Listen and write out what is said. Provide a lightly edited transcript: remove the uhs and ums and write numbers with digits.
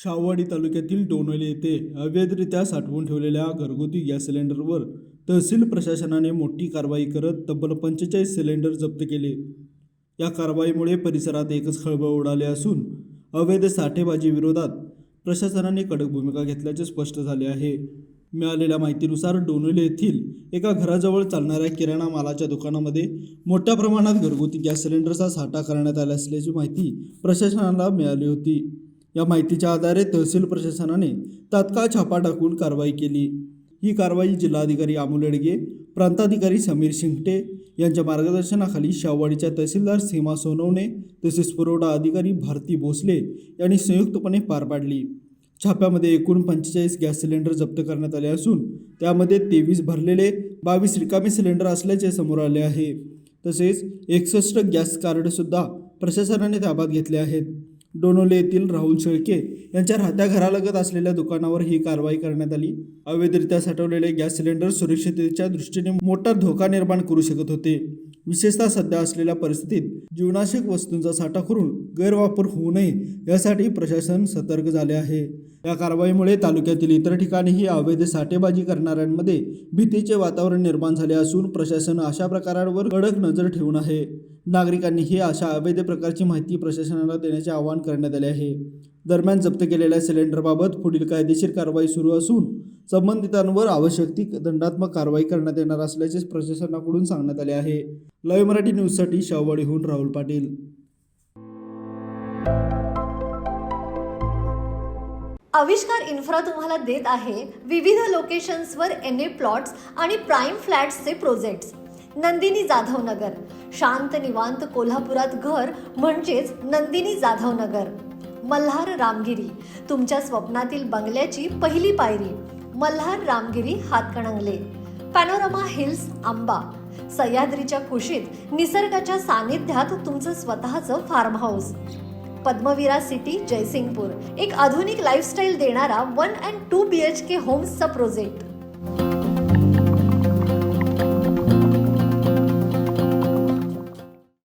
शाहूवाडी तालुक्यातील डोणोली येथे अवैधरित्या साठवून ठेवलेल्या घरगुती गॅस सिलेंडरवर तहसील प्रशासनाने मोठी कारवाई करत तब्बल 45 सिलेंडर जप्त केले। या कारवाईमुळे परिसरात एकच खळबळ उडाले असून अवैध साठेबाजी विरोधात प्रशासनाने कडक भूमिका घेतल्याचे स्पष्ट झाले आहे। मिळालेल्या माहितीनुसार डोणोली येथील एका घराजवळ चालणाऱ्या किराणा मालाच्या दुकानामध्ये मोठ्या प्रमाणात घरगुती गॅस सिलेंडरचा साठा करण्यात आला असल्याची माहिती प्रशासनाला मिळाली होती। या माहितीच्या आधारे तहसील प्रशासनाने तात्काळ छापा टाकून कारवाई केली। ही कारवाई जिल्हाधिकारी अमोल येडगे, प्रांताधिकारी समीर शिंगटे यांच्या मार्गदर्शनाखाली शाहूवाडीच्या तहसीलदार सीमा सोनवणे तसेच पुरवठा अधिकारी भारती भोसले यांनी संयुक्तपणे पार पाडली। छाप्यामध्ये एकूण 45 गॅस सिलेंडर जप्त करण्यात आले असून त्यामध्ये 23 भरलेले 22 रिकामे सिलेंडर असल्याचे समोर आले आहे। तसेच 61 गॅस कार्ड सुद्धा प्रशासनाने ताब्यात घेतले आहेत। डोणोली येथील राहुल शेळके यांच्या राहत्या घरालगत असलेल्या दुकानावर ही कारवाई करण्यात आली। अवैधरित्या साठवलेले गॅस सिलेंडर सुरक्षिततेच्या दृष्टीने मोठा धोका निर्माण करू शकत होते। विशेषतः सध्या असलेल्या परिस्थितीत जीवनावश्यक वस्तूंचा साठा करून गैरवापर होऊ नये यासाठी प्रशासन सतर्क झाले आहे। या कारवाईमुळे तालुक्यातील इतर ठिकाणीही अवैध साठेबाजी करणाऱ्यांमध्ये भीतीचे वातावरण निर्माण झाले असून प्रशासन अशा प्रकारांवर कडक नजर ठेवून आहे। नागरिकांनीही अशा अवैध प्रकारची माहिती प्रशासनाला देण्याचे आवाहन करण्यात आले आहे। दरम्यान जप्त केलेल्या सिलेंडरबाबत पुढील कायदेशीर कारवाई सुरू असून संबंधितांवर आवश्यक ती दंडात्मक कारवाई करण्यात येणार असल्याचे प्रशासनाकडून सांगण्यात आले आहे। लाईव्ह मराठी न्यूजसाठी शाहूवाडीहून राहुल पाटील। आविष्कार इन्फ्रा तुम्हाला देत आहे विविध लोकेशन्सवर एनए प्लॉट्स आणि प्राइम फ्लॅट्सचे प्रोजेक्ट्स। नंदिनी जाधव नगर, शांत निवांत कोल्हापुरात घर म्हणजेच नंदिनी जाधव नगर। मल्हार रामगिरी, तुमच्या स्वप्नातील बंगल्याची पहिली पायरी। मल्हार रामगिरी हातकणंगले। पॅनोरामा हिल्स आंबा, सह्याद्रीच्या कुशीत निसर्गाच्या सानिध्यात तुमचं स्वतःचं farm house. Padmavira city Jaysingpur, एक आधुनिक लाईफस्टाईल देणारा 1 and 2 BHK होम्सचा प्रोजेक्ट।